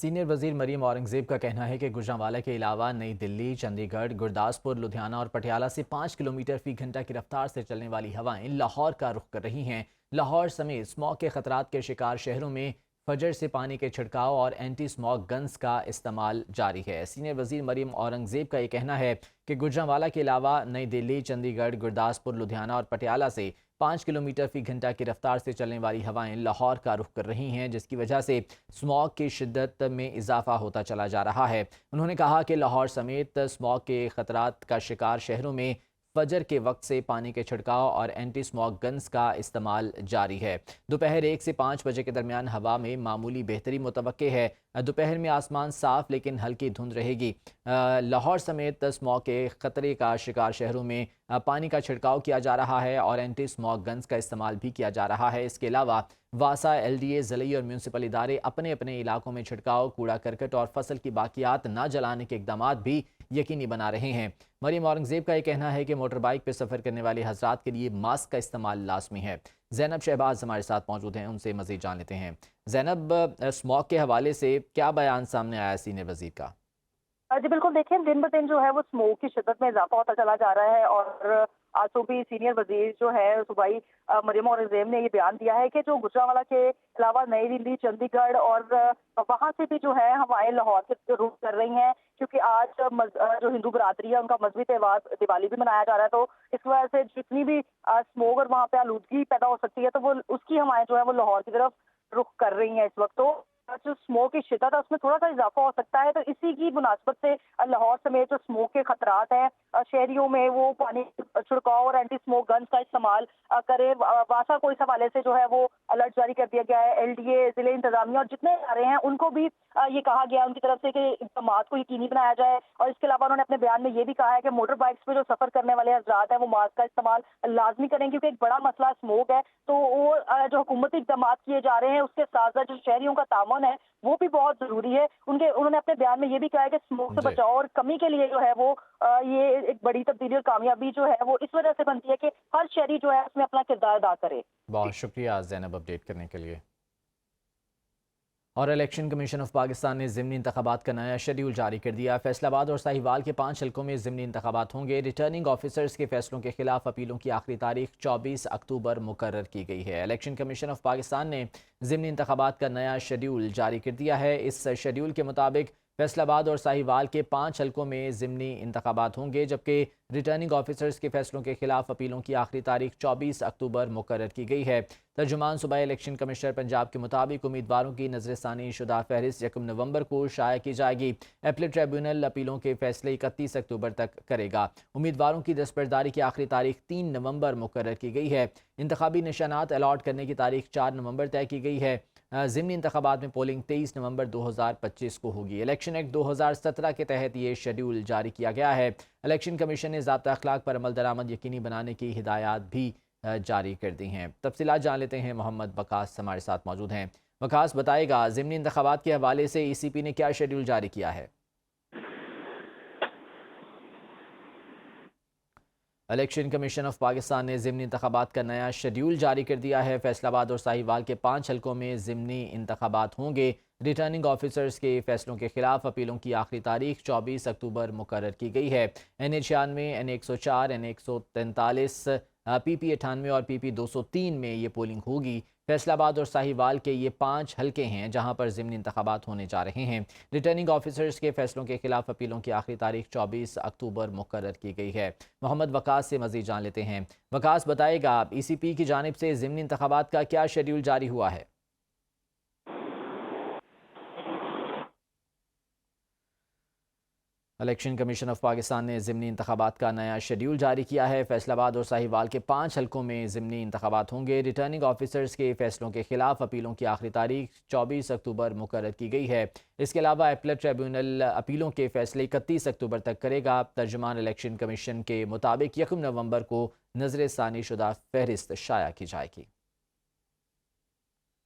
Senior وزیر مریم اورنگزیب کا کہنا ہے کہ گوجرانوالہ کے علاوہ نئی دلی، چندی گڑھ، گرداسپور، لدھیانہ اور پٹیالہ سے 5 کلومیٹر فی گھنٹہ کی رفتار سے چلنے والی ہوائیں لاہور کا رخ کر رہی ہیں۔ لاہور سمیت اسموگ کے خطرات کے شکار شہروں میں فجر سے پانی کے چھڑکاؤ اور اینٹی اسموگ گنز کا استعمال جاری ہے۔ سینئر وزیر مریم اورنگزیب کا یہ کہنا ہے کہ گوجرانوالہ کے علاوہ نئی دلی، چندی گڑھ، گرداسپور، لدھیانہ اور پٹیالہ سے 5 کلومیٹر فی گھنٹہ کی رفتار سے چلنے والی ہوائیں لاہور کا رخ کر رہی ہیں، جس کی وجہ سے اسموگ کی شدت میں اضافہ ہوتا چلا جا رہا ہے۔ انہوں نے کہا کہ لاہور سمیت اسموگ کے خطرات کا شکار شہروں میں فجر کے وقت سے پانی کے چھڑکاؤ اور اینٹی اسموگ گنز کا استعمال جاری ہے۔ دوپہر 1 سے 5 بجے کے درمیان ہوا میں معمولی بہتری متوقع ہے۔ دوپہر میں آسمان صاف لیکن ہلکی دھند رہے گی۔ لاہور سمیت اسموگ کے خطرے کا شکار شہروں میں پانی کا چھڑکاؤ کیا جا رہا ہے اور اینٹی اسموگ گنز کا استعمال بھی کیا جا رہا ہے۔ اس کے علاوہ واسا، LDA، ضلعی اور میونسپل ادارے اپنے اپنے علاقوں میں چھڑکاؤ، کوڑا کرکٹ اور فصل کی باقیات نہ جلانے کے اقدامات بھی یقینی بنا رہے ہیں۔ مریم اورنگزیب کا یہ کہنا ہے کہ موٹر بائیک پہ سفر کرنے والے حضرات کے لیے ماسک کا استعمال لازمی ہے۔ زینب شہباز ہمارے ساتھ موجود ہیں، ان سے مزید جان لیتے ہیں۔ زینب، اسموگ کے حوالے سے کیا بیان سامنے آیا سینئر وزیر کا؟ جی بالکل، دیکھیں دن بدن جو ہے وہ اسموگ کی شدت میں اضافہ ہوتا چلا جا رہا ہے، اور آج صبح سینئر وزیر جو ہے صوبائی مریم اورنگزیب نے یہ بیان دیا ہے کہ جو گوجرانوالہ کے علاوہ نئی دلی، چندی گڑھ اور وہاں سے بھی جو ہے ہوائیں لاہور سے رخ کر رہی ہیں، کیونکہ آج جو ہندو برادری ہے ان کا مذہبی تہوار دیوالی بھی منایا جا رہا ہے، تو اس وجہ سے جتنی بھی اسموگ اور وہاں پہ آلودگی پیدا ہو سکتی ہے تو وہ اس کی ہوائیں جو ہے وہ لاہور کی طرف رخ کر رہی ہیں اس وقت۔ تو جو اسموگ کی شدت ہے اس میں تھوڑا سا اضافہ ہو سکتا ہے، تو اسی کی مناسبت سے لاہور سمیت جو اسموگ کے خطرات ہیں شہریوں میں وہ پانی چھڑکاؤ اور اینٹی اسموگ گنز کا استعمال کرے۔ واسا کو اس حوالے سے جو ہے وہ الرٹ جاری کر دیا گیا ہے۔ LDA، ضلع انتظامیہ اور جتنے ادارے ہیں ان کو بھی یہ کہا گیا ہے ان کی طرف سے کہ اقدامات کو یقینی بنایا جائے، اور اس کے علاوہ انہوں نے اپنے بیان میں یہ بھی کہا ہے کہ موٹر بائکس پہ جو سفر کرنے والے حضرات ہیں وہ ماسک کا استعمال لازمی کریں، کیونکہ ایک بڑا مسئلہ اسموگ ہے، تو وہ جو حکومتی اقدامات کیے جا رہے ہیں اس کے ساتھ ساتھ جو شہریوں کا تعاون ہے وہ بھی بہت ضروری ہے۔ انہوں نے اپنے بیان میں یہ بھی کہا ہے کہ اسموگ سے جی، بچاؤ اور کمی کے لیے جو ہے وہ یہ ایک بڑی تبدیلی اور کامیابی جو ہے وہ اس وجہ سے بنتی ہے کہ ہر شہری جو ہے اس میں اپنا کردار ادا کرے۔ بہت شکریہ زینب اپڈیٹ کرنے کے لیے۔ اور الیکشن کمیشن آف پاکستان نے ضمنی انتخابات کا نیا شیڈول جاری کر دیا۔ فیصل آباد اور ساہیوال کے 5 حلقوں میں ضمنی انتخابات ہوں گے۔ ریٹرننگ آفیسرز کے فیصلوں کے خلاف اپیلوں کی آخری تاریخ 24 اکتوبر مقرر کی گئی ہے۔ الیکشن کمیشن آف پاکستان نے ضمنی انتخابات کا نیا شیڈول جاری کر دیا ہے۔ اس شیڈول کے مطابق فیصل آباد اور ساہیوال کے 5 حلقوں میں ضمنی انتخابات ہوں گے، جبکہ ریٹرننگ آفیسرز کے فیصلوں کے خلاف اپیلوں کی آخری تاریخ 24 اکتوبر مقرر کی گئی ہے۔ ترجمان صوبائی الیکشن کمشنر پنجاب کے مطابق امیدواروں کی نظر ثانی شدہ فہرست 1 نومبر کو شائع کی جائے گی۔ اپیلیٹ ٹریبیونل اپیلوں کے فیصلے 31 اکتوبر تک کرے گا۔ امیدواروں کی دستبرداری کی آخری تاریخ 3 نومبر مقرر کی گئی ہے۔ انتخابی نشانات الاٹ کرنے کی تاریخ 4 نومبر طے کی گئی ہے۔ ضمنی انتخابات میں پولنگ 23 نومبر 2025 کو ہوگی۔ الیکشن ایکٹ 2017 کے تحت یہ شیڈول جاری کیا گیا ہے۔ الیکشن کمیشن نے ضابطہ اخلاق پر عمل درآمد یقینی بنانے کی ہدایات بھی جاری کر دی ہیں۔ تفصیلات جان لیتے ہیں، محمد وقاص ہمارے ساتھ موجود ہیں۔ وقاص بتائے گا ضمنی انتخابات کے حوالے سے ECP نے کیا شیڈول جاری کیا ہے؟ الیکشن کمیشن آف پاکستان نے ضمنی انتخابات کا نیا شیڈول جاری کر دیا ہے۔ فیصل آباد اور ساہیوال کے 5 حلقوں میں ضمنی انتخابات ہوں گے۔ ریٹرننگ آفیسرز کے فیصلوں کے خلاف اپیلوں کی آخری تاریخ 24 اکتوبر مقرر کی گئی ہے۔ N96، N104، N143، PP 98 اور PP 203 میں یہ پولنگ ہوگی۔ فیصل آباد اور ساہیوال کے یہ 5 حلقے ہیں جہاں پر ضمنی انتخابات ہونے جا رہے ہیں۔ ریٹرننگ آفیسرز کے فیصلوں کے خلاف اپیلوں کی آخری تاریخ 24 اکتوبر مقرر کی گئی ہے۔ محمد وقاص سے مزید جان لیتے ہیں۔ وقاص بتائے گا ECP کی جانب سے ضمنی انتخابات کا کیا شیڈول جاری ہوا ہے؟ الیکشن کمیشن آف پاکستان نے ضمنی انتخابات کا نیا شیڈول جاری کیا ہے۔ فیصل آباد اور ساہیوال کے 5 حلقوں میں ضمنی انتخابات ہوں گے۔ ریٹرننگ آفیسرز کے فیصلوں کے خلاف اپیلوں کی آخری تاریخ 24 اکتوبر مقرر کی گئی ہے۔ اس کے علاوہ اپیلیٹ ٹریبیونل اپیلوں کے فیصلے 31 اکتوبر تک کرے گا۔ ترجمان الیکشن کمیشن کے مطابق 1 نومبر کو نظر ثانی شدہ فہرست شائع کی جائے گی۔